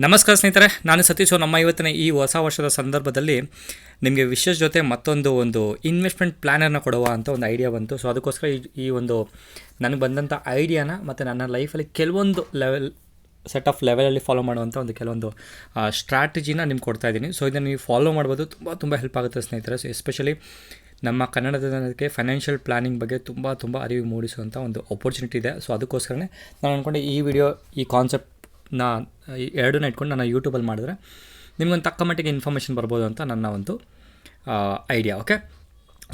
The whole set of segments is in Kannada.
ನಮಸ್ಕಾರ ಸ್ನೇಹಿತರೆ, ನಾನು ಸತೀಶ್. ನಮ್ಮ ಇವತ್ತಿನ ಈ ಹೊಸ ವರ್ಷದ ಸಂದರ್ಭದಲ್ಲಿ ನಿಮಗೆ ವಿಶೇಷ ಜೊತೆ ಮತ್ತೊಂದು ಇನ್ವೆಸ್ಟ್ಮೆಂಟ್ ಪ್ಲ್ಯಾನರ್ನ ಕೊಡುವ ಅಂತ ಒಂದು ಐಡಿಯಾ ಬಂತು. ಸೊ ಅದಕ್ಕೋಸ್ಕರ ಈ ಒಂದು ನನಗೆ ಬಂದಂಥ ಐಡಿಯಾನ ಮತ್ತು ನನ್ನ ಲೈಫಲ್ಲಿ ಕೆಲವೊಂದು ಸೆಟ್ ಆಫ್ ಲೆವೆಲಲ್ಲಿ ಫಾಲೋ ಮಾಡುವಂಥ ಕೆಲವೊಂದು ಸ್ಟ್ರಾಟಜಿನ ನಿಮ್ಗೆ ಕೊಡ್ತಾಯಿದ್ದೀನಿ. ಸೊ ಇದನ್ನು ನೀವು ಫಾಲೋ ಮಾಡ್ಬೋದು, ತುಂಬ ಹೆಲ್ಪ್ ಆಗುತ್ತೆ ಸ್ನೇಹಿತರೆ. ಸೊ ಎಸ್ಪೆಷಲಿ ನಮ್ಮ ಕನ್ನಡದ ಜನಕ್ಕೆ ಫೈನಾನ್ಷಿಯಲ್ ಪ್ಲಾನಿಂಗ್ ಬಗ್ಗೆ ತುಂಬ ಅರಿವು ಮೂಡಿಸುವಂಥ ಒಂದು ಆಪರ್ಚುನಿಟಿ ಇದೆ. ಸೊ ಅದಕ್ಕೋಸ್ಕರನೇ ನಾನು ಅಂದ್ಕೊಂಡೆ ಈ ವಿಡಿಯೋ, ಈ ಕಾನ್ಸೆಪ್ಟ್ ಎರಡನ್ನ ಇಟ್ಕೊಂಡು ನಾನು ಯೂಟ್ಯೂಬಲ್ಲಿ ಮಾಡಿದ್ರೆ ನಿಮ್ಗೊಂದು ತಕ್ಕ ಮಟ್ಟಿಗೆ ಇನ್ಫಾರ್ಮೇಷನ್ ಬರ್ಬೋದು ಅಂತ ನನ್ನ ಒಂದು ಐಡಿಯಾ. ಓಕೆ,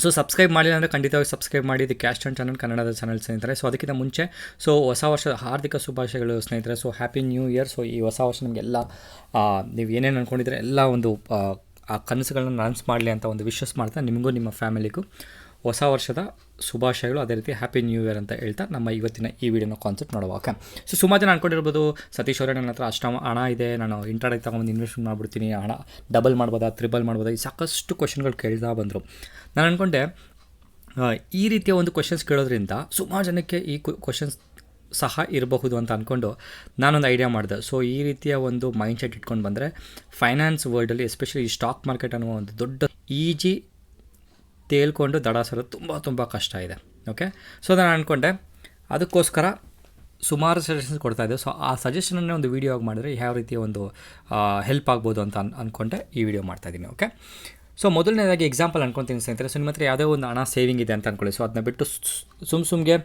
ಸೊ ಸಬ್ಸ್ಕ್ರೈಬ್ ಮಾಡಿಲ್ಲ ಅಂದರೆ ಖಂಡಿತವಾಗಿ ಸಬ್ಸ್ಕ್ರೈಬ್ ಮಾಡಿ. ಇದು ಕ್ಯಾಶ್ ಆ್ಯಂಡ್ ಚಾನಲ್, ಕನ್ನಡದ ಚಾನಲ್ ಸ್ನೇಹಿತರೆ. ಸೊ ಅದಕ್ಕಿಂತ ಮುಂಚೆ ಹೊಸ ವರ್ಷದ ಹಾರ್ದಿಕ ಶುಭಾಶಯಗಳು ಸ್ನೇಹಿತರೆ. So happy new year. So ಈ ಹೊಸ ವರ್ಷ ನಿಮಗೆಲ್ಲ ನೀವು ಏನೇನು ಅಂದ್ಕೊಂಡಿದ್ರೆ ಎಲ್ಲ ಒಂದು ಆ ಕನಸುಗಳನ್ನ ನನಸು ಮಾಡಲಿ ಅಂತ ಒಂದು ವಿಶ್ವಾಸ ಮಾಡ್ತಾ ನಿಮಗೂ ನಿಮ್ಮ ಫ್ಯಾಮಿಲಿಗೂ ಹೊಸ ವರ್ಷದ ಶುಭಾಶಯಗಳು, ಅದೇ ರೀತಿ ಹ್ಯಾಪಿ ನ್ಯೂ ಇಯರ್ ಅಂತ ಹೇಳ್ತಾ ನಮ್ಮ ಇವತ್ತಿನ ಈ ವಿಡಿಯೋನ ಕಾನ್ಸೆಪ್ಟ್ ನೋಡುವ. ಓಕೆ, ಸೊ ಸುಮಾರು ಜನ ಅಂದ್ಕೊಂಡಿರ್ಬೋದು, ಸತೀಶ್ ಅವರೇ ನನ್ನ ಹತ್ರ ಅಷ್ಟು ಹಣ ಇದೆ, ನಾನು ಇಂಟ್ರಾಡೇ ತಗೊಂಡು ಇನ್ವೆಸ್ಟ್ಮೆಂಟ್ ಮಾಡಿಬಿಡ್ತೀನಿ, ಹಣ ಡಬಲ್ ಮಾಡ್ಬೋದಾ, ತ್ರಿಬಲ್ ಮಾಡ್ಬೋದಾ, ಈ ಸಾಕಷ್ಟು ಕ್ವಶನ್ಗಳು ಕೇಳ್ತಾ ಬಂದರು. ನಾನು ಅಂದ್ಕೊಂಡೆ ಈ ರೀತಿಯ ಒಂದು ಕ್ವಶನ್ಸ್ ಕೇಳೋದ್ರಿಂದ ಸುಮಾರು ಜನಕ್ಕೆ ಈ ಕ್ವಶನ್ಸ್ ಸಹ ಇರಬಹುದು ಅಂತ ಅಂದ್ಕೊಂಡು ನಾನೊಂದು ಐಡಿಯಾ ಮಾಡಿದೆ. ಸೊ ಈ ರೀತಿಯ ಒಂದು ಮೈಂಡ್ ಸೆಟ್ ಇಟ್ಕೊಂಡು ಬಂದರೆ ಫೈನಾನ್ಸ್ ವರ್ಲ್ಡಲ್ಲಿ ಎಸ್ಪೆಷಲಿ ಈ ಸ್ಟಾಕ್ ಮಾರ್ಕೆಟ್ ಅನ್ನೋ ಒಂದು ದೊಡ್ಡ ಈಜಿ ತೇಲ್ಕೊಂಡು ದಡ ಸರೋದು ತುಂಬ ಕಷ್ಟ ಇದೆ. ಓಕೆ, ಸೊ ನಾನು ಅಂದ್ಕೊಂಡೆ ಅದಕ್ಕೋಸ್ಕರ ಸುಮಾರು ಸಜೆಷನ್ಸ್ ಕೊಡ್ತಾಯಿದ್ದೆ. ಸೊ ಆ ಸಜೆಷನನ್ನೇ ಒಂದು ವೀಡಿಯೋ ಆಗಿ ಮಾಡಿದ್ರೆ ಯಾವ ರೀತಿಯ ಒಂದು ಹೆಲ್ಪ್ ಆಗ್ಬೋದು ಅಂತ ಅಂದ್ಕೊಂಡೆ ಈ ವಿಡಿಯೋ ಮಾಡ್ತಾಯಿದ್ದೀನಿ. ಓಕೆ, ಸೊ ಮೊದಲನೇದಾಗಿ ಎಕ್ಸಾಂಪಲ್ ಅಂದ್ಕೊತೀನಿ ಸ್ನೇಹಿತರೆ. ಸೊ ನಿಮ್ಮ ಹತ್ರ ಯಾವುದೇ ಒಂದು ಹಣ ಸೇವಿಂಗ್ ಇದೆ ಅಂತ ಅಂದ್ಕೊಳ್ಳಿ. ಸೊ ಅದನ್ನ ಬಿಟ್ಟು ಸುಮ್ಗೆ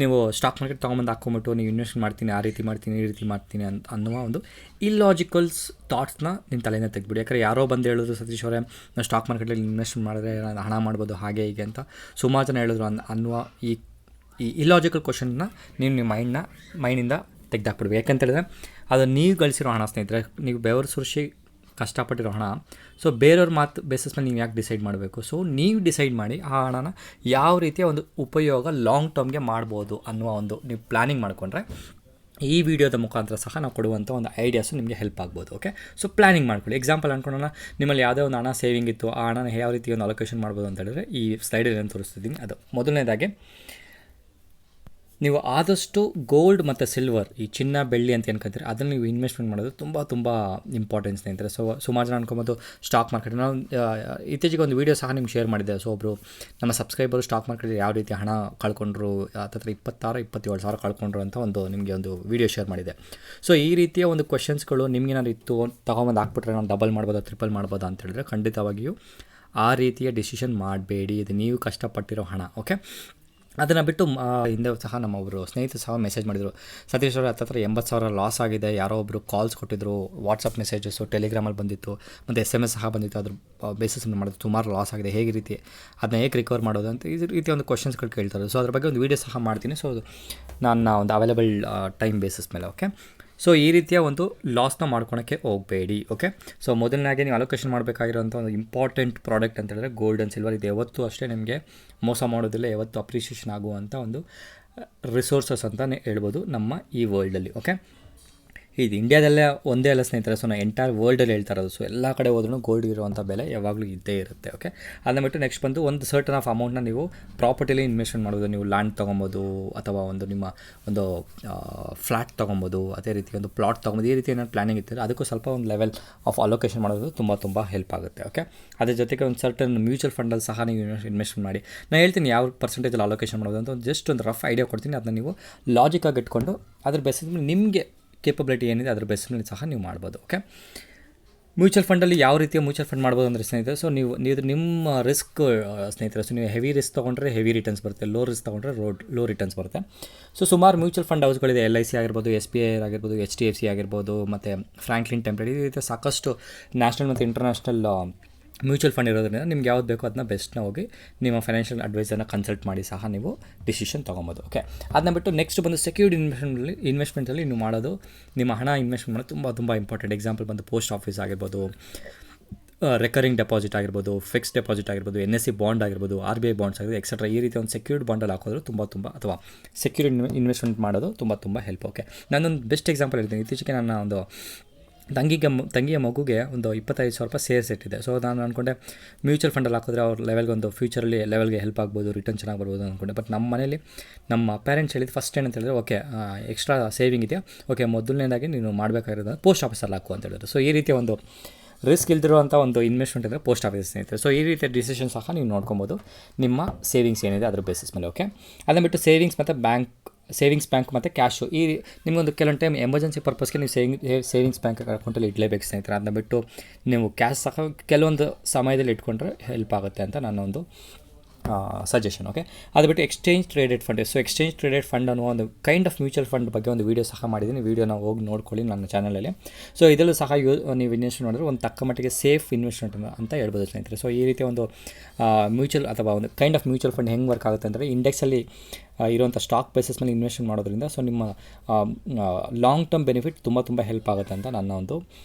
ನೀವು ಸ್ಟಾಕ್ ಮಾರ್ಕೆಟ್ ತೊಗೊಂಬಂದು ಹಾಕ್ಕೊಂಬಿಟ್ಟು ನೀವು ಇನ್ವೆಸ್ಟ್ ಮಾಡ್ತೀನಿ, ಆ ರೀತಿ ಮಾಡ್ತೀನಿ, ಈ ರೀತಿ ಮಾಡ್ತೀನಿ ಅನ್ನುವ ಒಂದು ಇಲ್ಲಾಜಿಕಲ್ಸ್ ಥಾಟ್ಸ್ನ ನಿಮ್ಮ ತಲೆಯಿಂದ ತೆಗೆದ್ಬಿಡಿ. ಯಾಕಂದರೆ ಯಾರೋ ಬಂದು ಹೇಳಿದ್ರು, ಸತೀಶ್ ಅವರೇ ನಾನು ಸ್ಟಾಕ್ ಮಾರ್ಕೆಟಲ್ಲಿ ಇನ್ವೆಸ್ಟ್ ಮಾಡಿದ್ರೆ ನಾನು ಹಣ ಮಾಡ್ಬೋದು ಹಾಗೆ ಹೀಗೆ ಅಂತ ಸುಮಾರು ಜನ ಹೇಳಿದ್ರು ಅನ್ನುವ ಈ ಇಲ್ಲಾಜಿಕಲ್ ಕ್ವಶನ್ನ ನೀವು ನಿಮ್ಮ ಮೈಂಡಿಂದ ತೆಗೆದಾಕ್ಬಿಡ್ಬೇಕು. ಯಾಕಂತೇಳಿದ್ರೆ ಅದು ನೀವು ಗಳಿಸಿರೋ ಹಣ ಸ್ನೇಹಿತರೆ, ನೀವು ಬೆವರು ಸುರಿಸಿ ಕಷ್ಟಪಟ್ಟಿರೋ ಹಣ. ಸೊ ಬೇರೆಯವ್ರ ಮಾತು ಬೇಸಿಸ್ ಮೇಲೆ ನೀವು ಯಾಕೆ ಡಿಸೈಡ್ ಮಾಡಬೇಕು? ಸೊ ನೀವು ಡಿಸೈಡ್ ಮಾಡಿ ಆ ಹಣನ ಯಾವ ರೀತಿಯ ಒಂದು ಉಪಯೋಗ ಲಾಂಗ್ ಟರ್ಮ್ಗೆ ಮಾಡ್ಬೋದು ಅನ್ನುವ ಒಂದು ನೀವು ಪ್ಲ್ಯಾನಿಂಗ್ ಮಾಡಿಕೊಂಡ್ರೆ ಈ ವಿಡಿಯೋದ ಮುಖಾಂತರ ಸಹ ನಾವು ಕೊಡುವಂಥ ಒಂದು ಐಡಿಯಾಸು ನಿಮಗೆ ಹೆಲ್ಪ್ ಆಗ್ಬೋದು. ಓಕೆ, ಸೊ ಪ್ಲ್ಯಾನಿಂಗ್ ಮಾಡ್ಕೊಳ್ಳಿ. ಎಕ್ಸಾಂಪಲ್ ಅಂದ್ಕೊಳ್ಳೋಣ, ನಿಮ್ಮಲ್ಲಿ ಯಾವುದೇ ಒಂದು ಹಣ ಸೇವಿಂಗ್ ಇತ್ತು, ಆ ಹಣನ ಯಾವ ರೀತಿ ಒಂದು ಅಲೋಕೇಶನ್ ಮಾಡ್ಬೋದು ಅಂತ ಹೇಳಿದ್ರೆ ಈ ಸ್ಲೈಡಲ್ಲಿ ಏನು ತೋರಿಸ್ತಿದ್ದೀನಿ. ಅದು ಮೊದಲನೇದಾಗಿ ನೀವು ಆದಷ್ಟು ಗೋಲ್ಡ್ ಮತ್ತು ಸಿಲ್ವರ್, ಈ ಚಿನ್ನ ಬೆಳ್ಳಿ ಅಂತ ಅನ್ಕೊತೀರಿ, ಅದನ್ನು ನೀವು ಇನ್ವೆಸ್ಟ್ಮೆಂಟ್ ಮಾಡೋದು ತುಂಬ ಇಂಪಾರ್ಟೆನ್ಸ್ ಸ್ನೇಹಿತರೆ. ಸೊ ಸುಮಾರು ಜನ ಅನ್ಕೊಬೋದು ಸ್ಟಾಕ್ ಮಾರ್ಕೆಟ್. ನಾವು ಇತ್ತೀಚೆಗೆ ಒಂದು ವೀಡಿಯೋ ಸಹ ನಿಮ್ಗೆ ಶೇರ್ ಮಾಡಿದ್ದೆ. ಸೊ ಒಬ್ಬರು ನಮ್ಮ ಸಬ್ಸ್ಕ್ರೈಬರು ಸ್ಟಾಕ್ ಮಾರ್ಕೆಟಲ್ಲಿ ಯಾವ ರೀತಿ ಹಣ ಕಳ್ಕೊಂಡ್ರು, ಹತ್ತಿರ 26-27 ಸಾವಿರ ಕಳ್ಕೊಂಡ್ರು ಅಂತ ನಿಮಗೆ ಒಂದು ವೀಡಿಯೋ ಶೇರ್ ಮಾಡಿದೆ. ಸೊ ಈ ರೀತಿಯ ಒಂದು ಕ್ವಶನ್ಸ್ಗಳು ನಿಮಗೇನಾದ್ರು ಇತ್ತು, ತೊಗೊಂಬಂದು ಹಾಕ್ಬಿಟ್ರೆ ನಾನು ಡಬಲ್ ಮಾಡ್ಬೋದಾ, ಟ್ರಿಪಲ್ ಮಾಡ್ಬೋದಾ ಅಂತ ಹೇಳಿದ್ರೆ ಖಂಡಿತವಾಗಿಯೂ ಆ ರೀತಿಯ ಡಿಸಿಷನ್ ಮಾಡಬೇಡಿ. ಇದು ನೀವು ಕಷ್ಟಪಟ್ಟಿರೋ ಹಣ. ಓಕೆ, ಅದನ್ನು ಬಿಟ್ಟು ಹಿಂದೆ ಸಹ ನಮ್ಮ ಒಬ್ಬರು ಸ್ನೇಹಿತರು ಸಹ ಮೆಸೇಜ್ ಮಾಡಿದರು, ಸತೀಶ್ ಅವರು ಹತ್ತಿರ 80,000 ಲಾಸ್ ಆಗಿದೆ, ಯಾರೋ ಒಬ್ಬರು ಕಾಲ್ಸ್ ಕೊಟ್ಟಿದ್ದರು, ವಾಟ್ಸಪ್ ಮೆಸೇಜಸ್ಸು ಟೆಲಿಗ್ರಾಮಲ್ಲಿ ಬಂದಿತ್ತು, ಮತ್ತು SMS ಸಹ ಬಂದಿತ್ತು, ಅದ್ರ ಬೇಸಿಸ್ ಮಾಡಿದ್ರು, ಸುಮಾರು ಲಾಸ್ ಆಗಿದೆ, ಹೇಗೆ ರೀತಿ ಅದನ್ನ ಹೇಗೆ ರಿಕವರ್ ಮಾಡೋದು ಅಂತ ಈ ರೀತಿ ಒಂದು ಕ್ವಶನ್ಸ್ಗಳು ಕೇಳ್ತಾರೆ. ಸೊ ಅದ್ರ ಬಗ್ಗೆ ಒಂದು ವೀಡಿಯೋ ಸಹ ಮಾಡ್ತೀನಿ. ಸೊ ನನ್ನ ಒಂದು ಅವೈಲೇಬಲ್ ಟೈಮ್ ಬೇಸಿಸ್ ಮೇಲೆ. ಓಕೆ, ಸೊ ಈ ರೀತಿಯ ಒಂದು ಲಾಸ್ನ ಮಾಡ್ಕೊಳಕ್ಕೆ ಹೋಗಬೇಡಿ. ಓಕೆ, ಸೊ ಮೊದಲನಾಗಿ ನೀವು ಅಲೋಕೇಶನ್ ಮಾಡಬೇಕಾಗಿರೋಂಥ ಒಂದು ಇಂಪಾರ್ಟೆಂಟ್ ಪ್ರಾಡಕ್ಟ್ ಅಂತ ಹೇಳಿದ್ರೆ ಗೋಲ್ಡ್ ಆ್ಯಂಡ್ ಸಿಲ್ವರ್. ಇದು ಯಾವತ್ತೂ ಅಷ್ಟೇ ನಿಮಗೆ ಮೋಸ ಮಾಡೋದಿಲ್ಲ, ಯಾವತ್ತೂ ಅಪ್ರಿಷಿಯೇಷನ್ ಆಗುವಂಥ ಒಂದು ರಿಸೋರ್ಸಸ್ ಅಂತಲೇ ಹೇಳ್ಬೋದು ನಮ್ಮ ಈ ವರ್ಲ್ಡಲ್ಲಿ. ಓಕೆ, ಇದು ಇಂಡಿಯಾದಲ್ಲೇ ಒಂದೇ ಅಲ್ಲ ಸ್ನೇಹಿತರೆ. ಸೊ ನಾವು ಎಂಟೈರ್ ವರ್ಲ್ಡಲ್ಲಿ ಹೇಳ್ತಾ ಇರೋದು. ಸೊ ಎಲ್ಲ ಕಡೆ ಹೋದ್ರೂ ಗೋಲ್ಡ್ ಇರುವಂಥ ಬೆಲೆ ಯಾವಾಗಲೂ ಇದ್ದೇ ಇರುತ್ತೆ. ಓಕೆ, ಅದನ್ನ ಬಿಟ್ಟು ನೆಕ್ಸ್ಟ್ ಬಂದು ಒಂದು ಸರ್ಟನ್ ಆಫ್ ಅಮೌಂಟ್ನ ನೀವು ಪ್ರಾಪರ್ಟಿಲಿ ಇನ್ವೆಸ್ಟ್ಮೆಂಟ್ ಮಾಡ್ಬೋದು. ನೀವು ಲ್ಯಾಂಡ್ ತೊಗೊಬೋದು, ಅಥವಾ ನಿಮ್ಮ ಒಂದು ಫ್ಲ್ಯಾಟ್ ತೊಗೊಬೋದು, ಅದೇ ರೀತಿ ಒಂದು ಪ್ಲಾಟ್ ತೊಗೊಬೋದು. ಈ ರೀತಿ ಏನಾದ್ರು ಪ್ಲಾನಿಂಗ್ ಇರ್ತಾರೆ, ಅದಕ್ಕೂ ಸ್ವಲ್ಪ ಒಂದು ಲೆವೆಲ್ ಆಫ್ ಅಲೋಕೇಶನ್ ಮಾಡೋದು ತುಂಬ ಹೆಲ್ಪ್ ಆಗುತ್ತೆ. ಓಕೆ, ಅದ್ರ ಜೊತೆಗೆ ಒಂದು ಸರ್ಟನ್ ಮ್ಯೂಚುವಲ್ ಫಂಡಲ್ಲಿ ಸಹ ನೀವು ಇನ್ವೆಸ್ಟ್ಮೆಂಟ್ ಮಾಡಿ. ನಾನು ಹೇಳ್ತೀನಿ ಯಾವ ಪರ್ಸೆಂಟೇಜಲ್ಲಿ ಅಲೋಕೇಶನ್ ಮಾಡೋದು ಅಂತ ಜಸ್ಟ್ ಒಂದು ರಫ್ ಐಡಿಯಾ ಕೊಡ್ತೀನಿ. ಅದನ್ನ ನೀವು ಲಾಜಿಕಾಗಿ ಇಟ್ಕೊಂಡು ಅದ್ರ ಬೇಸಿಸ್ ಮೇಲೆ ನಿಮಗೆ ಕೇಪಬಿಲಿಟಿ ಏನಿದೆ ಅದ್ರ ಬೇಸ್ ಮೇಲೆ ಸಹ ನೀವು ಮಾಡ್ಬೋದು. ಓಕೆ, ಮ್ಯೂಚುವಲ್ ಫಂಡಲ್ಲಿ ಯಾವ ರೀತಿಯ ಮ್ಯೂಚುವಲ್ ಫಂಡ್ ಮಾಡ್ಬೋದು ಅಂದರೆ ಸ್ನೇಹಿತರೆ, ಸೊ ನೀವು ನಿಮ್ಮ ರಿಸ್ಕ್ ಸ್ನೇಹಿತರೆ. ಸೊ ನೀವು ಹೆವಿ ರಿಸ್ಕ್ ತೊಗೊಂಡ್ರೆ ಹೆವಿ ರಿಟರ್ನ್ಸ್ ಬರುತ್ತೆ, ಲೋ ರಿಸ್ಕ್ ತೊಗೊಂಡ್ರೆ ಲೋ ರಿಟರ್ನ್ಸ್ ಬರುತ್ತೆ. ಸೊ ಸುಮಾರು ಮ್ಯೂಚುವಲ್ ಫಂಡ್ ಹೌಸ್ಗಳಿದೆ, LIC ಆಗಿರ್ಬೋದು, SBI ಆಗಿರ್ಬೋದು, HDFC ಆಗಿರ್ಬೋದು, ಮತ್ತು ಫ್ರಾಂಕ್ಲಿನ್ ಟೆಂಪ್ಲೇಟ್. ಈ ರೀತಿ ಸಾಕಷ್ಟು ನ್ಯಾಷನಲ್ ಮತ್ತು ಇಂಟರ್ನ್ಯಾಷನಲ್ ಮ್ಯೂಚುವಲ್ ಫಂಡ್ ಇರೋದ್ರಿಂದ ನಿಮ್ಗೆ ಯಾವ್ದು ಬೇಕೋ ಅದನ್ನ ಬೆಸ್ಟ್ನ ಹೋಗಿ ನಿಮ್ಮ ಫೈನಾನ್ಷಿಯಲ್ ಅಡ್ವೈಸರ್ನ ಕನ್ಸಲ್ಟ್ ಮಾಡಿ ಸಹ ನೀವು ಡಿಸಿಷನ್ ತೊಗೊಬೋದು. ಓಕೆ, ಅದನ್ನ ಬಿಟ್ಟು ನೆಕ್ಸ್ಟ್ ಬಂದು ಸೆಕ್ಯೂರ್ಡ್ ಇನ್ವೆಸ್ಟ್ಮೆಂಟಲ್ಲಿ ನೀವು ಮಾಡೋದು, ನಿಮ್ಮ ಹಣ ಇನ್ವೆಸ್ಟ್ಮೆಂಟ್ ಮಾಡೋದು ತುಂಬ ಇಂಪಾರ್ಟೆಂಟ್. ಎಕ್ಸಾಂಪಲ್ ಬಂದು ಪೋಸ್ಟ್ ಆಫೀಸ್ ಆಗಿರ್ಬೋದು, ರೆಕರಿಂಗ್ ಡೆಪಾಸಿಟ್ ಆಗಿರ್ಬೋದು, ಫಿಕ್ಸ್ಡ್ ಡೆಪಾಸಿಟ್ ಆಗಿರ್ಬೋದು, NSE ಬಾಂಡ್ ಆಗಿರ್ಬೋದು, RBI ಬಾಂಡ್ಸ್ ಆಗಿರ್ಬೋದು, ಎಕ್ಸೆಟ್ರಾ. ಈ ರೀತಿ ಒಂದು ಸೆಕ್ಯೂರ್ಡ್ ಬಾಂಡಲ್ಲಿ ಹಾಕೋದು ತುಂಬ ಅಥವಾ ಸೆಕ್ಯೂರ್ಡ್ ಇನ್ವೆಸ್ಟ್ಮೆಂಟ್ ಮಾಡೋದು ತುಂಬ ಹೆಲ್ಪ್. ಓಕೆ, ನಾನೊಂದು ಬೆಸ್ಟ್ ಎಕ್ಸಾಂಪಲ್ ಹೇಳ್ತೀನಿ. ಇತ್ತೀಚೆಗೆ ನನ್ನ ಒಂದು ತಂಗಿಯ ಮಗುಗೆ ಒಂದು 25,000 ರೂಪಾಯಿ ಸೇರ್ಸ್ ಇಟ್ಟಿದೆ. ಸೊ ನಾನು ಅಂದ್ಕೊಂಡೆ ಮ್ಯೂಚುವಲ್ ಫಂಡಲ್ಲಿ ಹಾಕಿದ್ರೆ ಅವ್ರ ಲೆವೆಲ್ಗೆ ಒಂದು ಫ್ಯೂಚರಲ್ಲಿ ಲೆವೆಲ್ಗೆ ಹೆಲ್ಪ್ ಆಗ್ಬೋದು, ರಿಟರ್ನ್ ಚೆನ್ನಾಗಿ ಬರ್ಬೋದು ಅಂದ್ಕೊಂಡೆ. ಬಟ್ ನಮ್ಮ ಮನೇಲಿ ನಮ್ಮ ಪೇರೆಂಟ್ಸ್ ಹೇಳಿದ್ದು ಫಸ್ಟ್ ಏನಂತ ಹೇಳಿದ್ರೆ, ಓಕೆ ಎಕ್ಸ್ಟ್ರಾ ಸೇವಿಂಗ್ ಇದೆಯಾ, ಓಕೆ ಮೊದಲನೇದಾಗಿ ನೀನು ಮಾಡಬೇಕಾಗಿರೋದು ಪೋಸ್ಟ್ ಆಫೀಸಲ್ಲಿ ಹಾಕು ಅಂತ ಹೇಳಿದ್ರು. ಸೊ ಈ ರೀತಿಯ ಒಂದು ರಿಸ್ಕ್ ಇಲ್ದಿರುವಂಥ ಒಂದು ಇನ್ವೆಸ್ಟ್ಮೆಂಟ್ ಅಂದರೆ ಪೋಸ್ಟ್ ಆಫೀಸ್ ಸ್ನೇಹಿತರೆ. ಸೊ ಈ ರೀತಿಯ ಡಿಸಿಷನ್ ಸಹ ನೀವು ನೋಡ್ಕೊಬೋದು ನಿಮ್ಮ ಸೇವಿಂಗ್ಸ್ ಏನಿದೆ ಅದ್ರ ಬೇಸಿಸ್ ಮೇಲೆ. ಓಕೆ, ಅದನ್ನು ಬಿಟ್ಟು ಸೇವಿಂಗ್ಸ್ ಮತ್ತು ಸೇವಿಂಗ್ಸ್ ಬ್ಯಾಂಕ್ ಮತ್ತು ಕ್ಯಾಶು ನಿಮಗೊಂದು ಕೆಲವೊಂದು ಟೈಮ್ ಎಮರ್ಜೆನ್ಸಿ ಪರ್ಪಸ್ಗೆ ನೀವು ಸೇವಿಂಗ್ಸ್ ಬ್ಯಾಂಕ್ ಅಕೌಂಟಲ್ಲಿ ಇಡಲೇಬೇಕು ಸ್ನೇಹಿತರೆ. ಅದನ್ನ ಬಿಟ್ಟು ನೀವು ಕ್ಯಾಶ್ ಸಹ ಕೆಲವೊಂದು ಸಮಯದಲ್ಲಿ ಇಟ್ಕೊಂಡ್ರೆ ಹೆಲ್ಪ್ ಆಗುತ್ತೆ ಅಂತ ನನ್ನ ಒಂದು ಸಜೆಷನ್. ಓಕೆ, ಅದು ಬಿಟ್ಟು exchange traded fund. So exchange traded fund ಅನ್ನೋ ಒಂದು ಕೈಂಡ್ ಆಫ್ ಮ್ಯೂಚುವಲ್ ಫಂಡ್ ಬಗ್ಗೆ ಒಂದು ವೀಡಿಯೋ ಸಹ ಮಾಡಿದ್ದೀನಿ. ವೀಡಿಯೋನ ಹೋಗಿ ನೋಡ್ಕೊಳ್ಳಿ ನನ್ನ ಚಾನಲಲ್ಲಿ. ಸೊ ಇದರಲ್ಲೂ ಸಹ ನೀವು ಇನ್ವೆಸ್ಟ್ ಮಾಡಿದ್ರೆ ಒಂದು ತಕ್ಕ ಮಟ್ಟಿಗೆ ಸೇಫ್ ಇನ್ವೆಸ್ಟ್ಮೆಂಟ್ ಅಂತ ಹೇಳ್ಬೋದು ಸ್ನೇಹಿತರೆ. ಸೊ ಈ ರೀತಿಯ ಒಂದು ಮ್ಯೂಚುವಲ್ ಅಥವಾ ಒಂದು ಕೈಂಡ್ ಆಫ್ ಮ್ಯೂಚುವಲ್ ಫಂಡ್ ಹೆಂಗೆ ವರ್ಕ್ ಆಗುತ್ತೆ ಅಂದರೆ, ಇಂಡೆಕ್ಸಲ್ಲಿ ಇರುವಂಥ ಸ್ಟಾಕ್ ಬೇಸಿಸ್ ಮೇಲೆ ಇನ್ವೆಸ್ಟ್ಮೆಂಟ್ ಮಾಡೋದ್ರಿಂದ ಸೊ ನಿಮ್ಮ ಲಾಂಗ್ ಟರ್ಮ್ ಬೆನಿಫಿಟ್ ತುಂಬ ಹೆಲ್ಪ್ ಆಗುತ್ತೆ ಅಂತ ನನ್ನ ಒಂದು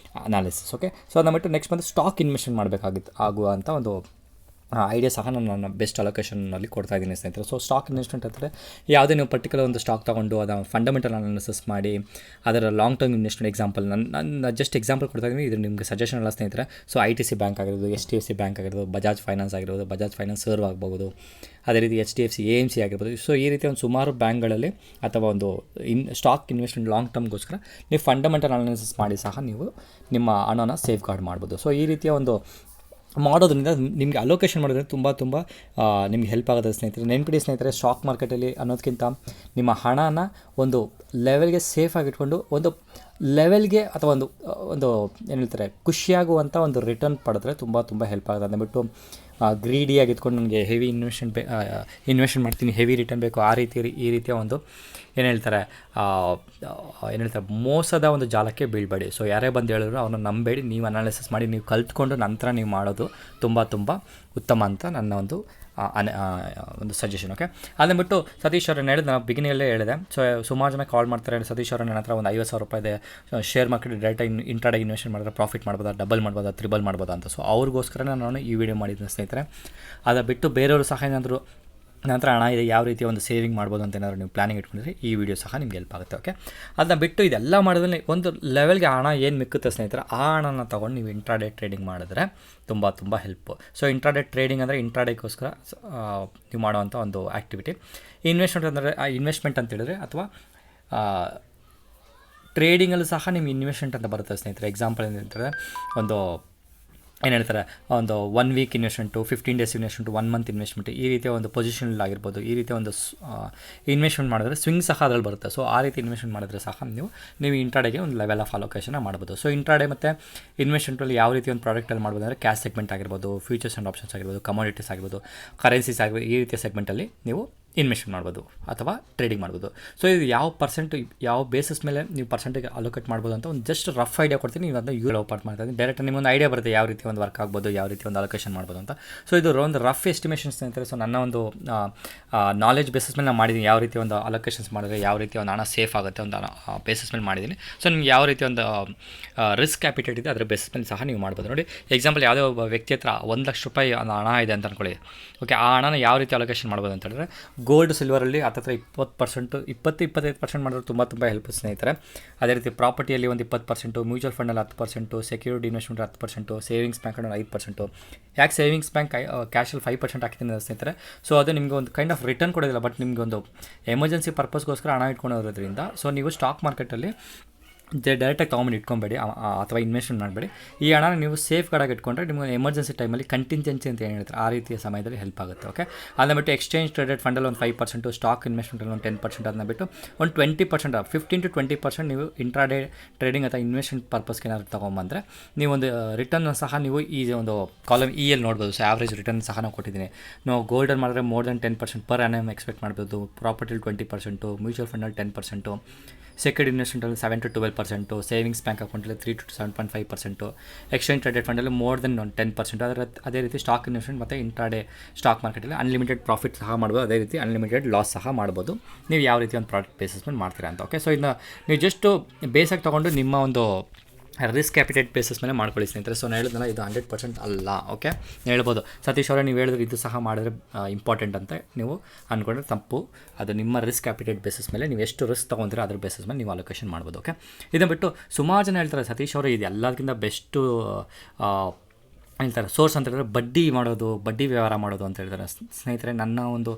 ಅನಾಲಿಸಿಸ್. ಓಕೆ, ಸೊ ಅದನ್ನ ಬಿಟ್ಟು ನೆಕ್ಸ್ಟ್ ಬಂದು ಸ್ಟಾಕ್ ಇನ್ವೆಸ್ಟ್ಮೆಂಟ್ ಆಗುವಂಥ ಒಂದು ಐಡಿಯಾ ಸಹ ನಾನು ನನ್ನ ಬೆಸ್ಟ್ ಅಲೊಕೇಶನ್ನಲ್ಲಿ ಕೊಡ್ತಾ ಇದ್ದೀನಿ ಸ್ನೇಹಿತರೆ. ಸೊ ಸ್ಟಾಕ್ ಇನ್ವೆಸ್ಟ್ಮೆಂಟ್ ಅಂದರೆ ಯಾವುದೇ ನೀವು ಪರ್ಟಿಕ್ಯುಲರ್ ಒಂದು ಸ್ಟಾಕ್ ತೊಗೊಂಡು ಅದರ ಫಂಡಮೆಂಟಲ್ ಅನಾಲಿಸಿಸ್ ಮಾಡಿ ಅದರ ಲಾಂಗ್ ಟರ್ಮ್ ಇನ್ವೆಸ್ಟ್ಮೆಂಟ್ ಎಕ್ಸಾಂಪಲ್ ನಾನು ಜಸ್ಟ್ ಎಕ್ಸಾಂಪಲ್ ಕೊಡ್ತಾ ಇದ್ದೀನಿ. ಇದು ನಿಮಗೆ ಸಜೆಷನ್ ಅಲ್ಲ ಸ್ನೇಹಿತರೆ. ಸೊ ITC ಬ್ಯಾಂಕ್ ಆಗಿರ್ಬೋದು, HDFC ಬ್ಯಾಂಕ್ ಆಗಿರ್ಬೋದು, ಬಜಾಜ್ ಫೈನಾನ್ಸ್ ಆಗಿರ್ಬೋದು, ಬಜಾಜ್ ಫೈನಾನ್ಸ್ ಸರ್ವ್ ಆಗ್ಬೋದು, ಅದೇ ರೀತಿ HDFC AMC ಆಗಿರ್ಬೋದು. ಸೊ ಈ ರೀತಿ ಒಂದು ಸುಮಾರು ಬ್ಯಾಂಕ್ಗಳಲ್ಲಿ ಅಥವಾ ಒಂದು ಸ್ಟಾಕ್ ಇನ್ವೆಸ್ಟ್ಮೆಂಟ್ ಲಾಂಗ್ ಟರ್ಮ್ಗೋಸ್ಕರ ನೀವು ಫಂಡಮೆಂಟಲ್ ಅನಾಲಿಸಿಸ್ ಮಾಡಿ ಸಹ ನೀವು ನಿಮ್ಮ ಹಣನ ಸೇಫ್ ಗಾರ್ಡ್ ಮಾಡ್ಬೋದು. ಸೊ ಈ ರೀತಿಯ ಒಂದು ಮಾಡೋದ್ರಿಂದ ನಿಮಗೆ ಅಲೋಕೇಶನ್ ಮಾಡೋದ್ರಿಂದ ತುಂಬ ನಿಮಗೆ ಹೆಲ್ಪ್ ಆಗುತ್ತೆ ಸ್ನೇಹಿತರೆ. ನೆನ್ಪಿಡಿ ಸ್ನೇಹಿತರೆ, ಸ್ಟಾಕ್ ಮಾರ್ಕೆಟಲ್ಲಿ ಅನ್ನೋದಕ್ಕಿಂತ ನಿಮ್ಮ ಹಣನ ಒಂದು ಲೆವೆಲ್ಗೆ ಸೇಫಾಗಿ ಇಟ್ಕೊಂಡು ಒಂದು ಲೆವೆಲ್ಗೆ ಅಥವಾ ಒಂದು ಏನು ಹೇಳ್ತಾರೆ ಖುಷಿಯಾಗುವಂಥ ಒಂದು ರಿಟರ್ನ್ ಪಡೆದ್ರೆ ತುಂಬ ಹೆಲ್ಪ್ ಆಗುತ್ತೆ. ಅದನ್ನ ಗ್ರೀಡಿಯಾಗಿ ಇಟ್ಕೊಂಡು ನನಗೆ ಹೆವಿ ಇನ್ವೆಸ್ಟ್ಮೆಂಟ್ ಮಾಡ್ತೀನಿ, ಹೆವಿ ರಿಟರ್ನ್ ಬೇಕು, ಈ ರೀತಿಯ ಒಂದು ಏನು ಹೇಳ್ತಾರೆ ಮೋಸದ ಒಂದು ಜಾಲಕ್ಕೆ ಬೀಳಬೇಡಿ. ಸೊ ಯಾರೇ ಬಂದು ಹೇಳಿದ್ರು ಅವ್ರನ್ನ ನಂಬೇಡಿ, ನೀವು ಅನಾಲಿಸಿಸ್ ಮಾಡಿ ನೀವು ಕಲ್ತ್ಕೊಂಡು ನಂತರ ನೀವು ಮಾಡೋದು ತುಂಬ ಉತ್ತಮ ಅಂತ ನನ್ನ ಒಂದು ಸಜೆಷನ್. ಓಕೆ, ಅದನ್ನ ಬಿಟ್ಟು ಸತೀಶ್ ಅವ್ರನ್ನ ಹೇಳಿದೆ, ನಾನು ಬಿಗಿನಿಂಗಲ್ಲೇ ಹೇಳಿದೆ. ಸೊ ಸುಮಾರು ಜನ ಕಾಲ್ ಮಾಡ್ತಾರೆ, ಸತೀಶ್ ಅವ್ರ ನನ್ನ ಹತ್ರ ಒಂದು 50,000 ರೂಪಾಯಿ ಇದೆ, share market direct intraday invest ಮಾಡಿದ್ರೆ ಪ್ರಾಫಿಟ್ ಮಾಡ್ಬೋದಾ, ಡಬಲ್ ಮಾಡ್ಬೋದಾ, ತ್ರಿಬಲ್ ಮಾಡ್ಬೋದಾ ಅಂತ. ಸೊ ಅವ್ರಿಗೋಸ್ಕರ ನಾನು ಈ ವಿಡಿಯೋ ಮಾಡಿದ್ದೀನಿ ಸ್ನೇಹಿತರೆ. ಅದು ಬಿಟ್ಟು ಬೇರೆಯವರು ಸಹ ಏನಾದರೂ ನಂತರ ಹಣ ಇದೆ ಯಾವ ರೀತಿ ಒಂದು ಸೇವಿಂಗ್ ಮಾಡ್ಬೋದು ಅಂತ ಏನಾದರೂ ನೀವು ಪ್ಲಾನಿಂಗ್ ಇಟ್ಕೊಂಡ್ರೆ ಈ ವಿಡಿಯೋ ಸಹ ನಿಮ್ಗೆ ಹೆಲ್ಪ್ ಆಗುತ್ತೆ. ಓಕೆ, ಅದನ್ನ ಬಿಟ್ಟು ಇದೆಲ್ಲ ಮಾಡಿದ್ರೆ ಒಂದು ಲೆವೆಲ್ಗೆ ಹಣ ಏನು ಮಿಕ್ಕುತ್ತೆ ಸ್ನೇಹಿತರೆ, ಆ ಹಣನ ತೊಗೊಂಡು ನೀವು ಇಂಟ್ರಾಡೇ ಟ್ರೇಡಿಂಗ್ ಮಾಡಿದ್ರೆ ತುಂಬ ಹೆಲ್ಪು. ಸೊ ಇಂಟ್ರಾಡೇ ಟ್ರೇಡಿಂಗ್ ಅಂದರೆ ಇಂಟ್ರಾಡೇಗೋಸ್ಕರ ನೀವು ಮಾಡುವಂಥ ಒಂದು ಆ್ಯಕ್ಟಿವಿಟಿ. ಇನ್ವೆಸ್ಟ್ಮೆಂಟ್ ಅಂತ ಹೇಳಿದ್ರೆ ಅಥವಾ ಟ್ರೇಡಿಂಗಲ್ಲೂ ಸಹ ನಿಮ್ಗೆ ಇನ್ವೆಸ್ಟ್ಮೆಂಟ್ ಅಂತ ಬರುತ್ತೆ ಸ್ನೇಹಿತರೆ. ಎಕ್ಸಾಂಪಲ್ ಏನಂತಂದರೆ ಏನು ಹೇಳ್ತಾರೆ, ಒಂದು 1 week investment, 15 days investment, 1 month investment, ಈ ರೀತಿಯ ಒಂದು ಪೊಸಿಷನಲ್ಲಿ ಆಗಿರ್ಬೋದು. ಈ ರೀತಿಯ ಒಂದು ಇನ್ವೆಸ್ಟ್ಮೆಂಟ್ ಮಾಡಿದ್ರೆ ಸ್ವಿಂಗ್ ಸಹ ಅದರಲ್ಲಿ ಬರುತ್ತೆ. ಸೊ ಆ ರೀತಿ ಇನ್ವೆಸ್ಟ್ಮೆಂಟ್ ಮಾಡಿದ್ರೆ ಸಹ ನೀವು ಇಂಟ್ರಾಡೇಗೆ ಒಂದು ಲೆವೆಲ್ ಆಫ್ ಅಲೋಕೇಶನ್ ಮಾಡ್ಬೋದು. ಸೊ ಇಂಟ್ರಾಡೇ ಮತ್ತು ಇನ್ವೆಸ್ಟ್ಮೆಂಟಲ್ಲಿ ಯಾವ ರೀತಿ ಒಂದು ಪ್ರಾಡಕ್ಟಲ್ಲಿ ಮಾಡ್ಬೋದು ಅಂದರೆ ಕ್ಯಾಶ್ ಸೆಗ್ಮೆಂಟ್ ಆಗಿರ್ಬೋದು, ಫ್ಯೂಚರ್ಸ್ ಆ್ಯಂಡ್ ಆಪ್ಷನ್ಸ್ ಆಗಿರ್ಬೋದು, ಕಮೋಡಿಟೀಸ್ ಆಗಿರ್ಬೋದು, ಕರೆನ್ಸೀಸ್ ಆಗಿರ್ಬೋದು, ಈ ರೀತಿಯ ಸೆಗ್ಮೆಂಟಲ್ಲಿ ನೀವು ಇನ್ವೆಸ್ಟ್ಮೆಂಟ್ ಮಾಡ್ಬೋದು ಅಥವಾ ಟ್ರೇಡಿಂಗ್ ಮಾಡ್ಬೋದು. ಸೊ ಇದು ಯಾವ ಬೇಸಿಸ್ ಮೇಲೆ ನೀವು ಪರ್ಸೆಂಟೇಜ್ ಅಲೋಕೇಟ್ ಮಾಡ್ಬೋದು ಅಂತ ಒಂದು ಜಸ್ಟ್ ರಫ್ ಐಡಿಯಾ ಕೊಡ್ತೀನಿ. ನೀವು ಅದನ್ನ ಅಲೋಕೇಟ್ ಮಾಡ್ತಾ ಡೈರೆಕ್ಟ್ ನಿಮ್ಮೊಂದು ಐಡಿಯಾ ಬರುತ್ತೆ ಯಾವ ರೀತಿ ಒಂದು ವರ್ಕ್ ಆಗ್ಬೋದು, ಯಾವ ರೀತಿ ಒಂದು ಅಲೋಕೇಶನ್ ಮಾಡ್ಬೋದು ಅಂತ. ಸೊ ಇದು ಒಂದು ರಫ್ ಎಸ್ಟಿಮೇಷನ್ಸ್ ಅಂತಾರೆ. ಸೊ ನನ್ನ ಒಂದು ನಾಲೆಜ್ ಬೇಸಿಸ್ ಮೇಲೆ ನಾನು ಮಾಡಿದ್ದೀನಿ, ಯಾವ ರೀತಿ ಒಂದು ಅಲೋಕೇಶನ್ಸ್ ಮಾಡಿದ್ರೆ ಯಾವ ರೀತಿ ಒಂದು ಹಣ ಸೇಫ್ ಆಗುತ್ತೆ ಒಂದು ಬೇಸಿಸ್ ಮೇಲೆ ಮಾಡಿದ್ದೀನಿ. ಸೊ ನಿಮ್ಗೆ ಯಾವ ರೀತಿ ಒಂದು ರಿಸ್ಕ್ ಕ್ಯಾಪಿಟಲ್ ಇದೆ ಅದರ ಬೇಸಿಸ್ ಮೇಲೆ ಸಹ ನೀವು ಮಾಡ್ಬೋದು. ನೋಡಿ, ಎಕ್ಸಾಂಪಲ್ ಯಾವುದೇ ಒಬ್ಬ ವ್ಯಕ್ತಿ ಹತ್ರ 1 ಲಕ್ಷ ರೂಪಾಯಿ ಹಣ ಇದೆ ಅಂತ ಅಂದ್ಕೊಳ್ಳಿ. ಓಕೆ, ಆ ಹಣನ ಯಾವ ರೀತಿ ಅಲೋಕೇಶನ್ ಮಾಡ್ಬೋದು ಅಂತ ಹೇಳಿದ್ರೆ, ಗೋಲ್ಡ್ ಸಿಲ್ವರಲ್ಲಿ ಹತ್ತಿರ 20-25% ಮಾಡಿದ್ರೆ ತುಂಬ ಹೆಲ್ಪ್ ಸ್ನೇಹಿತರೆ. ಅದೇ ರೀತಿ ಪ್ರಾಪರ್ಟಿಯಲ್ಲಿ ಒಂದು 20%, ಮ್ಯೂಚುವಲ್ ಫಂಡಲ್ಲಿ 10%, ಸೆಕ್ಯೂರಿಟಿ ಇನ್ವೆಸ್ಟ್ಮೆಂಟ್ 10%, ಸೇವಿಂಗ್ಸ್ ಬ್ಯಾಂಕಲ್ಲಿ 5%. ಯಾಕೆ ಸೇವಿಂಗ್ಸ್ ಬ್ಯಾಂಕ್ ಕ್ಯಾಶಲ್ಲಿ 5% ಹಾಕ್ತೀನಿ ಸ್ನೇಹಿತರೆ? ಸೊ ಅದು ನಿಮಗೆ ಒಂದು ಕೈಂಡ್ ಆಫ್ ರಿಟರ್ನ್ ಕೊಡೋದಿಲ್ಲ, ಬಟ್ ನಿಮಗೆ ಒಂದು ಎಮರ್ಜೆನ್ಸಿ ಪರ್ಪಸ್ಗೋಸ್ಕರ ಹಣ ಇಟ್ಕೊಂಡಿರೋದ್ರಿಂದ ಸೊ ನೀವು ಸ್ಟಾಕ್ ಮಾರ್ಕೆಟಲ್ಲಿ ಡೈರೆಕ್ಟಾಗಿ ತೊಗೊಂಡು ಇಟ್ಕೊಬೇಡಿ ಅಥವಾ ಇನ್ವೆಸ್ಟ್ಮೆಂಟ್ ಮಾಡಬೇಡಿ. ಈ ಹಣನ ನೀವು ಸೇಫ್ ಗಾರ್ಡಾಗಿ ಇಟ್ಕೊಂಡ್ರೆ ನಿಮಗೆ ಎಮರ್ಜೆನ್ಸಿ ಟೈಮಲ್ಲಿ ಕಂಟಿಂಜೆನ್ಸಿ ಅಂತ ಏನು ಹೇಳ್ತಾರೆ ಆ ರೀತಿಯ ಸಮಯದಲ್ಲಿ ಹೆಲ್ಪ್ ಆಗುತ್ತೆ. ಓಕೆ, ಅದನ್ನ ಬಿಟ್ಟು ಎಕ್ಸ್ಚೇಂಜ್ ಟ್ರೇಡೆಡ್ ಫಂಡಲ್ಲಿ ಒಂದು 5%, ಸ್ಟಾಕ್ ಇನ್ವೆಸ್ಟ್ಮೆಂಟಲ್ಲಿ ಒಂದು 10%, ಅದನ್ನ ಬಿಟ್ಟು ಒಂದು 20%, 15-20% ನೀವು ಇಂಟ್ರಾಡೇ ಟ್ರೇಡಿಂಗ್ ಅಥವಾ ಇನ್ವೆಸ್ಟ್ಮೆಂಟ್ ಪರ್ಪಸ್ಗೆ ಏನಾದ್ರು ತೊಗೊಂಬಂದರೆ ನೀವು ಒಂದು ರಿಟರ್ನ್ ಸಹ ನೀವು ಈ ಒಂದು ಕಾಲಮ್ ಇಯಲ್ಲಿ ನೋಡ್ಬೋದು. ಸೊ ಆವ್ರೇಜ್ ರಿಟರ್ನ್ ಸಹ ನಾವು ಕೊಟ್ಟಿದ್ದೀನಿ. ನಾವು ಗೋಲ್ಡಲ್ಲಿ ಮಾಡಿದ್ರೆ more than 10% per annum expect ಮಾಡ್ಬೋದು, ಪ್ರಾಪರ್ಟಿಲಿ 20%, ಮ್ಯೂಚುವಲ್ ಫಂಡಲ್ಲಿ 10%, ಸೆಕ್ಯೂರಿಟಿ ಇನ್ವೆಸ್ಟ್ಮೆಂಟಲ್ಲಿ 7-12%, ಸೇವಿಂಗ್ಸ್ ಬ್ಯಾಂಕ್ ಅಕೌಂಟಲ್ಲಿ 3-7.5%, ಎಕ್ಸ್ಚೇಂಜ್ ಟ್ರೇಡೆಡ್ ಫಂಡಲ್ಲಿ ಮೋರ್ ದೆನ್ 10%. ಅದೇ ರೀತಿ ಸ್ಟಾಕ್ ಇನ್ವೆಸ್ಟ್ಮೆಂಟ್ ಮತ್ತು ಇಂಟ್ರಾಡೇ ಸ್ಟಾಕ್ ಮಾರ್ಕೆಟಲ್ಲಿ ಅನ್ಲಿಮಿಟೆಡ್ ಪ್ರಾಫಿಟ್ ಸಹ ಮಾಡ್ಬೋದು, ಅದೇ ರೀತಿ ಅನ್ಲಿಮಿಟೆಡ್ ಲಾಸ್ ಸಹ ಮಾಡ್ಬೋದು. ನೀವು ಯಾವ ರೀತಿ ಒಂದು ಪ್ರಾಡಕ್ಟ್ ಬೇಸಿಸ್ ಮೇಲೆ ಮಾಡ್ತೀರಾ ಅಂತ. ಓಕೆ, ಸೊ ಇದನ್ನ ನೀವು ಜಸ್ಟ್ ಬೇಸಾಗಿ ತೊಗೊಂಡು ನಿಮ್ಮ ಒಂದು ರಿಸ್ಕ್ ಕ್ಯಾಪಿಟೇಟ್ ಬೇಸಿಸ್ ಮೇಲೆ ಮಾಡ್ಕೊಳ್ಳಿ ಸ್ನೇಹಿತರೆ. ಸೊ ನಾನು ಹೇಳಿದ್ನಲ್ಲ, ಇದು 100% ಅಲ್ಲ. ಓಕೆ, ಹೇಳ್ಬೋದು ಸತೀಶ್ ಅವರೇ ನೀವು ಹೇಳಿದ್ರೆ ಇದು ಸಹ ಮಾಡಿದ್ರೆ ಇಂಪಾರ್ಟೆಂಟ್ ಅಂತ ನೀವು ಅಂದ್ಕೊಂಡ್ರೆ ತಪ್ಪು. ಅದು ನಿಮ್ಮ ರಿಸ್ಕ್ ಕ್ಯಾಪಿಟೇಟ್ ಬೇಸಿಸ್ ಮೇಲೆ ನೀವು ಎಷ್ಟು ರಿಸ್ಕ್ ತೊಗೊಂತೀರೋ ಅದ್ರ ಬೇಸಿಸ್ ಮೇಲೆ ನೀವು ಅಲೋಕೇಶನ್ ಮಾಡ್ಬೋದು. ಓಕೆ, ಇದನ್ನು ಬಿಟ್ಟು ಸುಮಾರು ಜನ ಹೇಳ್ತಾರೆ ಸತೀಶ್ ಅವರು ಇದು ಎಲ್ಲದಕ್ಕಿಂತ ಬೆಸ್ಟು ಹೇಳ್ತಾರೆ ಸೋರ್ಸ್ ಅಂತ ಹೇಳಿದ್ರೆ ಬಡ್ಡಿ ಮಾಡೋದು, ಬಡ್ಡಿ ವ್ಯವಹಾರ ಮಾಡೋದು ಅಂತ ಹೇಳ್ತಾರೆ. ಸ್ನೇಹಿತರೆ, ನನ್ನ ಒಂದು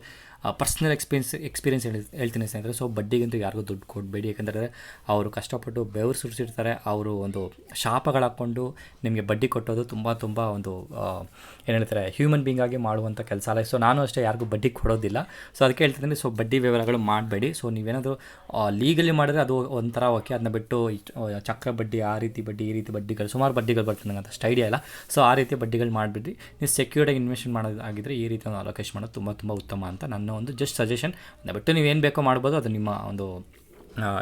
ಪರ್ಸ್ನಲ್ ಎಕ್ಸ್ಪೀರಿಯನ್ಸ್ ಹೇಳ್ತೀನಿ ಸ್ನೇಹಿತರೆ. ಸೊ ಬಡ್ಡಿಗಂತೂ ಯಾರಿಗೂ ದುಡ್ಡು ಕೊಡಬೇಡಿ, ಯಾಕಂದರೆ ಅವರು ಕಷ್ಟಪಟ್ಟು ಬೆವರು ಸುರಿಸಿರ್ತಾರೆ. ಅವರು ಒಂದು ಶಾಪಗಳು ಹಾಕ್ಕೊಂಡು ನಿಮಗೆ ಬಡ್ಡಿ ಕೊಟ್ಟೋದು ತುಂಬ ಒಂದು ಏನು ಹೇಳ್ತಾರೆ ಹ್ಯೂಮನ್ ಬೀಯಿಂಗ್ ಆಗಿ ಮಾಡುವಂಥ ಕೆಲಸ ಅಲ್ಲ. ಸೊ ನಾನು ಅಷ್ಟೇ ಯಾರಿಗೂ ಬಡ್ಡಿ ಕೊಡೋದಿಲ್ಲ. ಸೊ ಅದಕ್ಕೆ ಹೇಳ್ತಿದ್ದೀನಿ, ಸೊ ಬಡ್ಡಿ ವ್ಯವಹಾರಗಳು ಮಾಡಬೇಡಿ. ಸೊ ನೀವೇನಾದರೂ ಲೀಗಲಿ ಮಾಡಿದ್ರೆ ಅದು ಒಂಥರ ಓಕೆ, ಅದನ್ನ ಬಿಟ್ಟು ಚಕ್ರ ಬಡ್ಡಿ, ಆ ರೀತಿ ಬಡ್ಡಿ, ಈ ರೀತಿ ಬಡ್ಡಿಗಳು, ಸುಮಾರು ಬಡ್ಡಿಗಳು ಬರ್ತದೆ, ನನಗೆ ಅಷ್ಟು ಐಡಿಯಾ ಇಲ್ಲ. ಸೊ ಆ ರೀತಿ ಬಡ್ಡಿಗಳು ಮಾಡಿಬಿಟ್ಟು ನೀವು ಸೆಕ್ಯೂರ್ಡಾಗಿ ಇನ್ವೆಸ್ಟ್ಮೆಂಟ್ ಮಾಡೋದಾಗಿದ್ದರೆ ಈ ರೀತಿ ಒಂದು ಅಲೋಕೇಶನ್ ಮಾಡೋದು ತುಂಬ ಉತ್ತಮ ಅಂತ ನನ್ನ ಒಂದು ಜಸ್ಟ್ ಸಜೆಷನ್. ಅದನ್ನ ಬಿಟ್ಟು ನೀವು ಏನು ಬೇಕೋ ಮಾಡ್ಬೋದು, ಅದು ನಿಮ್ಮ ಒಂದು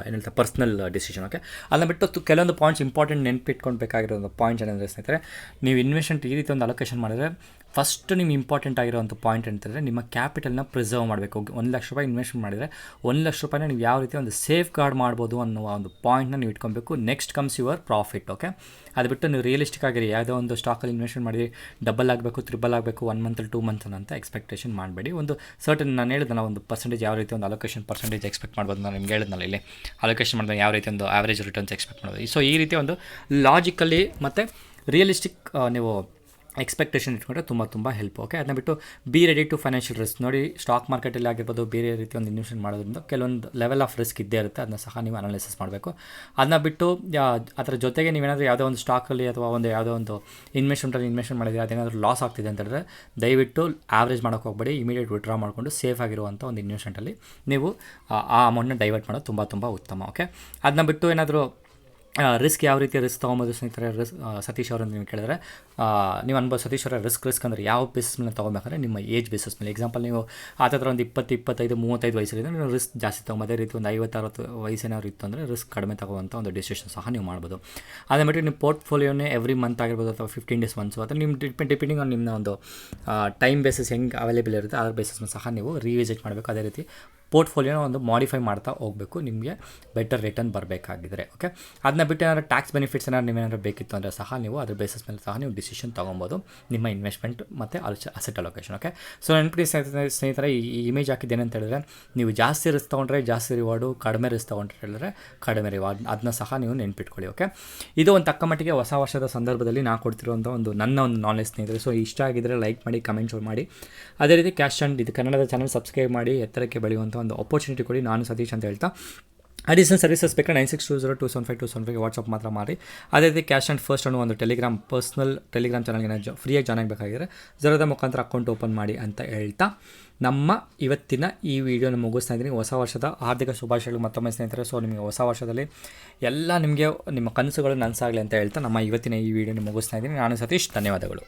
ಏನು ಹೇಳ್ತಾರೆ ಪರ್ಸ್ನಲ್ ಡಿಸಿಷನ್. ಓಕೆ, ಅದನ್ನ ಬಿಟ್ಟು ಕೆಲವೊಂದು ಪಾಯಿಂಟ್ಸ್ ಇಂಪಾರ್ಟೆಂಟ್ ನೆನಪಿಟ್ಕೊಳ್ಬೇಕಾಗಿರೋ ಒಂದು ಪಾಯಿಂಟ್ಸ್ ಏನಂದರೆ ಸ್ನೇಹಿತರೆ, ನೀವು ಇನ್ವೆಸ್ಟ್ಮೆಂಟ್ ಈ ರೀತಿ ಒಂದು ಅಲೋಕೇಶನ್ ಮಾಡಿದ್ರೆ ಫಸ್ಟ್ ನಿಮ್ಗೆ ಇಂಪಾರ್ಟೆಂಟ್ ಆಗಿರೋಂಥ ಪಾಯಿಂಟ್ ಅಂತಂದರೆ ನಿಮ್ಮ ಕ್ಯಾಪಿಟಲ್ನ ಪ್ರಿಸರ್ವ್ ಮಾಡಬೇಕು. ₹1,00,000 ಇನ್ವೆಸ್ಟ್ಮೆಂಟ್ ಮಾಡಿದರೆ ₹1,00,000 ನೀವು ಯಾವ ರೀತಿ ಒಂದು ಸೇಫ್ ಗಾರ್ಡ್ ಮಾಡ್ಬೋದು ಅನ್ನೋ ಒಂದು ಪಾಯಿಂಟ್ನ ನೀವು ಇಟ್ಕೊಬೇಕು. Next comes your profit. Okay, ಅದು ಬಿಟ್ಟು ನೀವು ರಿಯಲಿಸ್ಟಿಕ್ ಆಗಿರಿ, ಯಾವುದೋ ಒಂದು ಸ್ಟಾಕಲ್ಲಿ ಇನ್ವೆಸ್ಟ್ಮೆಂಟ್ ಮಾಡಿ ಡಬಲ್ ಆಗಬೇಕು, ತ್ರಿಬಲ್ ಆಗಬೇಕು 1 ಮಂತ್ 2 ಮಂತ್ ಅಂತ ಎಕ್ಸ್ಪೆಕ್ಟೇಷನ್ ಮಾಡಬೇಡಿ. ಒಂದು ಸರ್ಟನ್ ನಾನು ಹೇಳಿದ್ನಲ್ಲ ಒಂದು ಪರ್ಸೆಂಟೇಜ್ ಯಾವ ರೀತಿ ಒಂದು ಅಲೋಕೇಶನ್ ಪರ್ಸೆಂಟೇಜ್ ಎಕ್ಸ್ಪೆಕ್ಟ್ ಮಾಡ್ಬೋದು, ನಾನು ನಿಮ್ಗೆ ಹೇಳಿದ್ನಲ್ಲ ಇಲ್ಲಿ ಅಲೋಕೇಶನ್ ಮಾಡಿದಾಗ ಯಾವ ರೀತಿ ಒಂದು ಆವ್ರೇಜ್ ರಿಟರ್ನ್ಸ್ ಎಕ್ಸ್ಪೆಕ್ಟ್ ಮಾಡೋದು. ಸೊ ಈ ರೀತಿ ಒಂದು ಲಾಜಿಕಲಿ ಮತ್ತು ರಿಯಲಿಸ್ಟಿಕ್ ನೀವು ಎಕ್ಸ್ಪೆಕ್ಟೇಷನ್ ಇಟ್ಕೊಂಡ್ರೆ ತುಂಬ ಹೆಲ್ಪ್. ಓಕೆ, ಅದನ್ನ ಬಿಟ್ಟು be ready to financial risk. ನೋಡಿ, ಸ್ಟಾಕ್ ಮಾರ್ಕೆಟಲ್ಲಿ ಆಗಿರ್ಬೋದು, ಬೇರೆ ರೀತಿ ಒಂದು ಇನ್ವೆಸ್ಟ್ಮೆಂಟ್ ಮಾಡೋದ್ರಿಂದ ಕೆಲವೊಂದು ಲೆವೆಲ್ ಆಫ್ ರಿಸ್ಕ್ ಇದ್ದೇ ಇರುತ್ತೆ. ಅದನ್ನ ಸಹ ನೀವು ಅನಾಲಿಸಿಸ್ ಮಾಡಬೇಕು. ಅದನ್ನ ಬಿಟ್ಟು ಅದರ ಜೊತೆಗೆ ನೀವೇನಾದರೂ ಯಾವುದೋ ಒಂದು ಸ್ಟಾಕಲ್ಲಿ ಅಥವಾ ಯಾವುದೋ ಒಂದು ಇನ್ವೆಸ್ಟ್ಮೆಂಟಲ್ಲಿ ಇನ್ವೆಸ್ಟ್ಮೆಂಟ್ ಮಾಡಿದರೆ ಅದೇನಾದರೂ ಲಾಸ್ ಆಗ್ತಿದೆ ಅಂತ ಹೇಳಿದ್ರೆ ದಯವಿಟ್ಟು ಆವ್ರೇಜ್ ಮಾಡೋಕ್ಕೆ ಹೋಗಬೇಡಿ. ಇಮಿಡಿಯೇಟ್ ವಿಡ್ರಾ ಮಾಡಿಕೊಂಡು ಸೇಫ್ ಆಗಿರುವಂಥ ಒಂದು ಇನ್ವೆಸ್ಟ್ಮೆಂಟಲ್ಲಿ ನೀವು ಆ ಅಮೌಂಟ್ನ ಡೈವರ್ಟ್ ಮಾಡೋದು ತುಂಬ ಉತ್ತಮ. ಓಕೆ, ಅದನ್ನ ಬಿಟ್ಟು ಏನಾದರೂ ರಿಸ್ಕ್ ಯಾವ ರೀತಿ ರಿಸ್ಕ್ ತೊಗೊಬೋದು ಸ್ನೇಹಿತರೆ, ಸತೀಶ್ ಅವರನ್ನು ನೀವು ಕೇಳಿದ್ರೆ ನೀವು ಅನ್ಬೋದು ಸತೀಶ್ ಅವರ ರಿಸ್ಕ್ ಅಂದರೆ ಯಾವ ಬೇಸಿಸ್ ಮೇಲೆ ತೊಗೊಬೇಕಾದ್ರೆ ನಿಮ್ಮ ಏಜ್ ಬೇಸಿಸ್ ಮೇಲೆ. ಎಕ್ಸಾಂಪಲ್, ನೀವು ಒಂದು 20, 25, 35 ವಯಸ್ಸಲ್ಲಿದ್ದರೆ ನೀವು ರಿಸ್ಕ್ ಜಾಸ್ತಿ ತೊಗೊಂಡು, ಅದೇ ರೀತಿ ಒಂದು 50, 60 ವಯಸ್ಸಿನವ್ರು ಇತ್ತು ಅಂದರೆ ರಿಸ್ಕ್ ಕಡಿಮೆ ತೊಗೊಳ್ಳುವಂಥ ಒಂದು ಡಿಸಿಷನ್ ಸಹ ನೀವು ಮಾಡ್ಬೋದು. ಅದೇ ಬಿಟ್ಟು ನಿಮ್ಮ ಪೋರ್ಟ್ಫೋಲಿಯೋನೇ ಎವ್ರಿ ಮಂತ್ ಆಗಿರ್ಬೋದು ಅಥವಾ 15 days ಒನ್ಸು ಅಥವಾ ನಿಮ್ಮ ಡಿಪೆಂಡಿಂಗ್ ಆನ್ ನಿಮ್ಮ ಒಂದು ಟೈಮ್ ಬೇಸಿಸ್ ಹೆಂಗೆ ಅವೈಲೇಬಲ್ ಇರುತ್ತೆ ಅದ್ರ ಬೇಸಿಸ್ ಮೇಲೆ ಸಹ ನೀವು ರಿವಿಸಿಟ್ ಮಾಡಬೇಕು. ಅದೇ ರೀತಿ ಪೋರ್ಟ್ಫೋಲಿಯೋನ ಒಂದು ಮಾಡಿಫೈ ಮಾಡ್ತಾ ಹೋಗಬೇಕು ನಿಮಗೆ ಬೆಟರ್ ರಿಟರ್ನ್ ಬರಬೇಕಾಗಿದ್ದರೆ. ಓಕೆ, ಅದನ್ನ ಬಿಟ್ಟು ಏನಾದರೂ ಟ್ಯಾಕ್ಸ್ ಬೆನಿಫಿಟ್ಸ್ ನೀವೇನಾದರೂ ಬೇಕಿತ್ತು ಅಂದರೆ ಸಹ ನೀವು ಅದ್ರ ಬೇಸಿಸ್ ಮೇಲೆ ಸಹ ನೀವು ಡಿಸಿಷನ್ ತೊಗೊಬೋದು ನಿಮ್ಮ ಇನ್ವೆಸ್ಟ್ಮೆಂಟ್ ಮತ್ತು ಅಸೆಟ್ ಅಲೋಕೇಶನ್. ಓಕೆ, ಸೊ ನೆನಪಿ ಸ್ನೇಹಿತರೆ, ಈ ಇಮೇಜ್ ಹಾಕಿದ್ದೇನೆ ಅಂತ ಹೇಳಿದ್ರೆ ನೀವು ಜಾಸ್ತಿ ರಿಸ್ಕ್ ತೊಗೊಂಡ್ರೆ ಜಾಸ್ತಿ ರಿವಾರ್ಡು, ಕಡಿಮೆ ರಿಸ್ಕ್ ತೊಗೊಂಡ್ರೆ ಹೇಳಿದ್ರೆ ಕಡಿಮೆ ರಿವಾರ್ಡ್, ಅದನ್ನ ಸಹ ನೀವು ನೆನ್ಪಿಟ್ಕೊಳ್ಳಿ. ಓಕೆ, ಇದು ಒಂದು ತಕ್ಕ ಮಟ್ಟಿಗೆ ಹೊಸ ವರ್ಷದ ಸಂದರ್ಭದಲ್ಲಿ ನಾನು ಕೊಡ್ತಿರುವಂಥ ನನ್ನ ಒಂದು ನಾಲೆಜ್ ಸ್ನೇಹಿತರೆ. ಸೊ ಇಷ್ಟ ಆಗಿದ್ದರೆ ಲೈಕ್ ಮಾಡಿ, ಕಮೆಂಟ್ಸ್ ಮಾಡಿ. ಅದೇ ರೀತಿ ಕ್ಯಾಶ್ ಆ್ಯಂಡ್ ಇದು ಕನ್ನಡದ ಚಾನಲ್ ಸಬ್ಸ್ಕ್ರೈಬ್ ಮಾಡಿ ಎತ್ತರಕ್ಕೆ ಬೆಳೆಯುವಂಥ ಒಂದು ಅಪರ್ಚುನಿಟಿ ಕೊಡಿ. ನಾನು ಸತೀಶ್ ಅಂತ ಹೇಳ್ತಾ ಅಡಿಷನಲ್ ಸರ್ವಿಸಸ್ ಬೇಕಾದ್ರೆ 9620275275 ವಾಟ್ಸಪ್ ಮಾತ್ರ ಮಾಡಿ. ಅದೇ ರೀತಿ ಕ್ಯಾಶ್ ಆ್ಯಂಡ್ ಫಸ್ಟ್ ಅನ್ನೋ ಒಂದು ಪರ್ಸ್ನಲ್ ಟೆಲಿಗ್ರಾಮ್ ಚಾನಲ್ಗೆ ಫ್ರೀಯಾಗಿ ಜಾಯ್ನ್ ಆಗಬೇಕಾಗಿದ್ರೆ Zerodha ಮುಖಾಂತರ ಅಕೌಂಟ್ ಓಪನ್ ಮಾಡಿ ಅಂತ ಹೇಳ್ತಾ ನಮ್ಮ ಇವತ್ತಿನ ಈ ವಿಡಿಯೋನ ಮುಗಿಸ್ತಾ ಇದ್ದೀನಿ. ಹೊಸ ವರ್ಷದ ಹಾರ್ದಿಕ ಶುಭಾಶಯಗಳು ಮತ್ತೊಮ್ಮೆ ಸ್ನೇಹಿತರೆ. ಸೊ ನಿಮಗೆ ಹೊಸ ವರ್ಷದಲ್ಲಿ ಎಲ್ಲ ನಿಮಗೆ ನಿಮ್ಮ ಕನಸುಗಳು ನನಸಾಗಲಿ ಅಂತ ಹೇಳ್ತಾ ನಮ್ಮ ಇವತ್ತಿನ ಈ ವಿಡಿಯೋನ ಮುಗಿಸ್ತಾ ಇದ್ದೀನಿ. ನಾನು ಸತೀಶ್, ಧನ್ಯವಾದಗಳು.